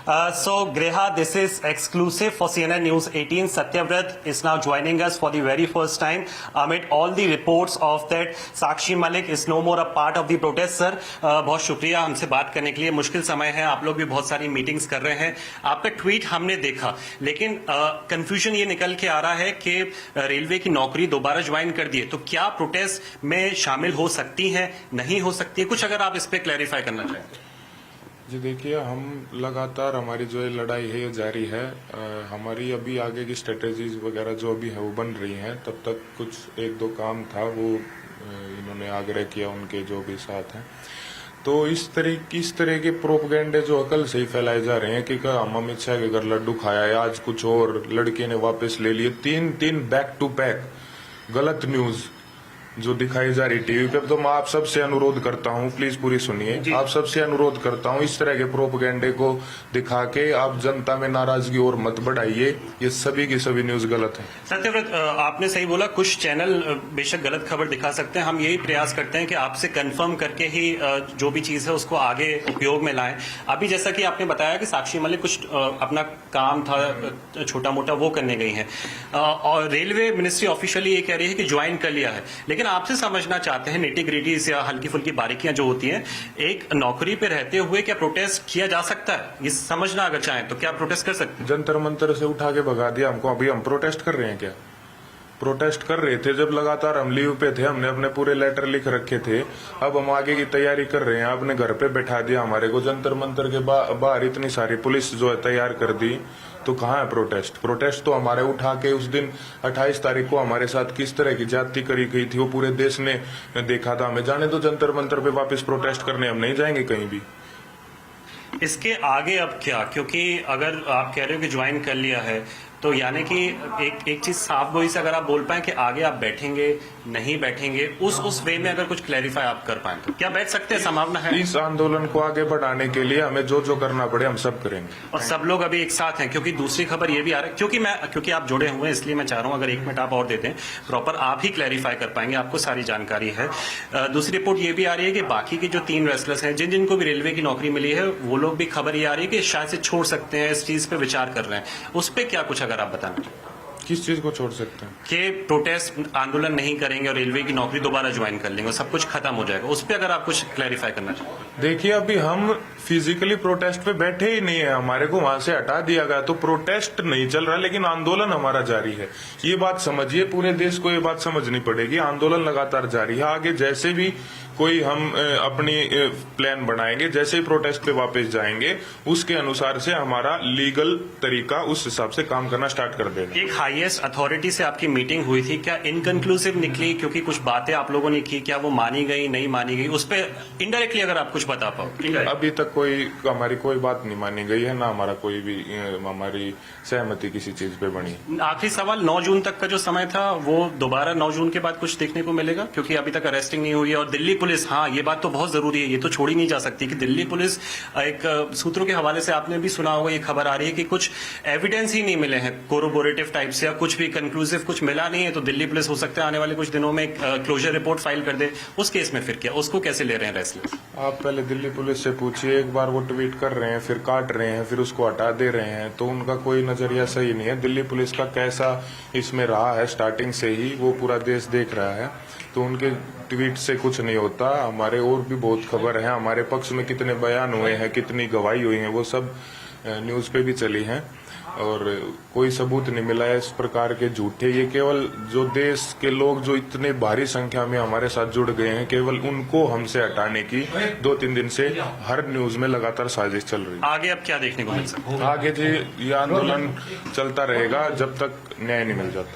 So Greha, this is exclusive for CNN News 18. Satyavrat is now joining us for the very first time amid all the reports of that Sakshi Malik is no more a part of the protest. Sir, बहुत शुक्रिया हमसे बात करने के लिए। मुश्किल समय है, आप लोग भी बहुत सारी मीटिंग्स कर रहे हैं। आपका ट्वीट हमने देखा, लेकिन कंफ्यूजन ये निकल के आ रहा है कि रेलवे की नौकरी दोबारा ज्वाइन कर दी है, तो क्या प्रोटेस्ट में शामिल हो सकती हैं, नहीं हो सकती है? कुछ अगर आप इस पर क्लैरिफाई करना चाहें। जी देखिए, हम लगातार हमारी जो ये लड़ाई है ये जारी है। हमारी अभी आगे की स्ट्रेटेजीज वगैरह जो अभी है वो बन रही हैं। तब तक कुछ एक दो काम था वो इन्होंने आग्रह किया उनके जो भी साथ हैं। तो इस तरह के प्रोपगेंडे जो अकल से ही फैलाए जा रहे हैं कि हम अमित शाह के घर लड्डू खाया है, आज कुछ और लड़के ने वापस ले लिए, तीन बैक टू बैक गलत न्यूज जो दिखाई जा रही टीवी पे। तो मैं आप सबसे अनुरोध करता हूं, प्लीज पूरी सुनिए, आप सबसे अनुरोध करता हूं इस तरह के प्रोपगेंडे को दिखा के आप जनता में नाराजगी और मत बढ़ाइए। ये सभी की सभी न्यूज गलत है। सत्यव्रत, आपने सही बोला, कुछ चैनल बेशक गलत खबर दिखा सकते हैं। हम यही प्रयास करते हैं कि आपसे कंफर्म करके ही जो भी चीज है उसको आगे उपयोग में लाएं। अभी जैसा कि आपने बताया कि साक्षी मलिक कुछ अपना काम था छोटा मोटा वो करने गई है, और रेलवे मिनिस्ट्री ऑफिशियली ये कह रही है कि ज्वाइन कर लिया है। लेकिन आपसे समझना चाहते हैं निटी-ग्रिटीज या हल्की फुल्की बारीकियां जो होती हैं, एक नौकरी पे रहते हुए क्या प्रोटेस्ट किया जा सकता है? ये समझना अगर चाहें तो क्या प्रोटेस्ट कर सकते हैं? जंतर मंतर से उठा के भगा दिया हमको। अभी हम प्रोटेस्ट कर रहे हैं क्या? प्रोटेस्ट कर रहे थे जब लगातार हम लीव पे थे, हमने अपने पूरे लेटर लिख रखे थे। अब हम आगे की तैयारी कर रहे हैं। आपने घर पे बैठा दिया हमारे को, जंतर मंतर के बाहर इतनी सारी पुलिस जो है तैयार कर दी, तो कहाँ है प्रोटेस्ट? प्रोटेस्ट तो हमारे उठा के उस दिन 28 तारीख को हमारे साथ किस तरह की ज्यादती करी गई थी वो पूरे देश ने देखा था। हमें जाने दो जंतर मंतर पे वापस प्रोटेस्ट करने, हम नहीं जाएंगे कहीं भी। इसके आगे अब क्या? क्योंकि अगर आप कह रहे हो कि ज्वाइन कर लिया है, तो यानी कि एक चीज साफ गोई से अगर आप बोल पाए कि आगे आप बैठेंगे नहीं बैठेंगे, उस वे में अगर कुछ क्लैरिफाई आप कर पाए तो क्या बैठ सकते हैं? संभावना है इस आंदोलन को आगे बढ़ाने के लिए हमें जो करना पड़े हम सब करेंगे, और सब लोग अभी एक साथ हैं। क्योंकि दूसरी खबर ये भी आ रही है, क्योंकि आप जुड़े हुए हैं इसलिए मैं चाह रहा हूं अगर 1 मिनट आप और दे दें, प्रॉपर आप ही क्लैरिफाई कर पाएंगे, आपको सारी जानकारी है। दूसरी रिपोर्ट ये भी आ रही है कि बाकी के जो 3 रेसलर्स हैं जिनको भी रेलवे की नौकरी मिली है, वो लोग भी खबर ये आ रही है कि शायद से छोड़ सकते हैं, इस चीज पे विचार कर रहे हैं। उस पर क्या कुछ अगर आप बताना? किस चीज को छोड़ सकते हैं? कि प्रोटेस्ट आंदोलन नहीं करेंगे और रेलवे की नौकरी दोबारा ज्वाइन कर लेंगे, सब कुछ खत्म हो जाएगा। उस पर अगर आप कुछ क्लैरिफाई करना चाहें। देखिए, अभी हम फिजिकली प्रोटेस्ट पे बैठे ही नहीं है, हमारे को वहां से हटा दिया गया, तो प्रोटेस्ट नहीं चल रहा, लेकिन आंदोलन हमारा जारी है। ये बात समझिए, पूरे देश को ये बात समझनी पड़ेगी। आंदोलन लगातार जारी है। आगे जैसे भी कोई हम अपनी प्लान बनाएंगे, जैसे ही प्रोटेस्ट पे वापस जाएंगे, उसके अनुसार से हमारा लीगल तरीका उस हिसाब से काम करना स्टार्ट कर देगा। एक हाईएस्ट अथॉरिटी से आपकी मीटिंग हुई थी, क्या इनकंक्लूसिव निकली? क्योंकि कुछ बातें आप लोगों ने की, क्या वो मानी गई नहीं मानी गई? उस पर इनडायरेक्टली अगर आप कुछ बता पाओ। अभी तक हमारी कोई बात नहीं मानी गई है, ना हमारा कोई भी हमारी सहमति किसी चीज पे बनी। आखिरी सवाल, 9 जून तक का जो समय था वो दोबारा 9 जून के बाद कुछ देखने को मिलेगा? क्योंकि अभी तक अरेस्टिंग नहीं हुई है, और दिल्ली पुलिस, हाँ ये बात तो बहुत जरूरी है, ये तो छोड़ी नहीं जा सकती कि दिल्ली पुलिस, एक सूत्रों के हवाले से आपने भी सुना होगा, ये खबर आ रही है कि कुछ एविडेंस ही नहीं मिले हैं कोरोबोरेटिव टाइप से, या कुछ भी कंक्लूसिव कुछ मिला नहीं है, तो दिल्ली पुलिस हो सकता है आने वाले कुछ दिनों में क्लोजर रिपोर्ट फाइल कर दे। उस केस में फिर क्या, उसको कैसे ले रहे हैं रेसलर? आप पहले दिल्ली पुलिस से पूछिए। एक बार वो ट्वीट कर रहे हैं, फिर काट रहे हैं, फिर उसको हटा दे रहे हैं, तो उनका कोई नजरिया सही नहीं है। दिल्ली पुलिस का कैसा इसमें रहा है स्टार्टिंग से ही वो पूरा देश देख रहा है, तो उनके ट्वीट से कुछ नहीं होता। हमारे और भी बहुत खबर है, हमारे पक्ष में कितने बयान हुए हैं, कितनी गवाही हुई है, वो सब न्यूज पे भी चली हैं, और कोई सबूत नहीं मिला है इस प्रकार के झूठे। ये केवल जो देश के लोग जो इतने भारी संख्या में हमारे साथ जुड़ गए हैं, केवल उनको हमसे हटाने की 2-3 दिन से हर न्यूज में लगातार साजिश चल रही है। आगे अब क्या देखने को मिल सकता है? आगे जी ये आंदोलन चलता रहेगा जब तक न्याय नहीं मिल जाता।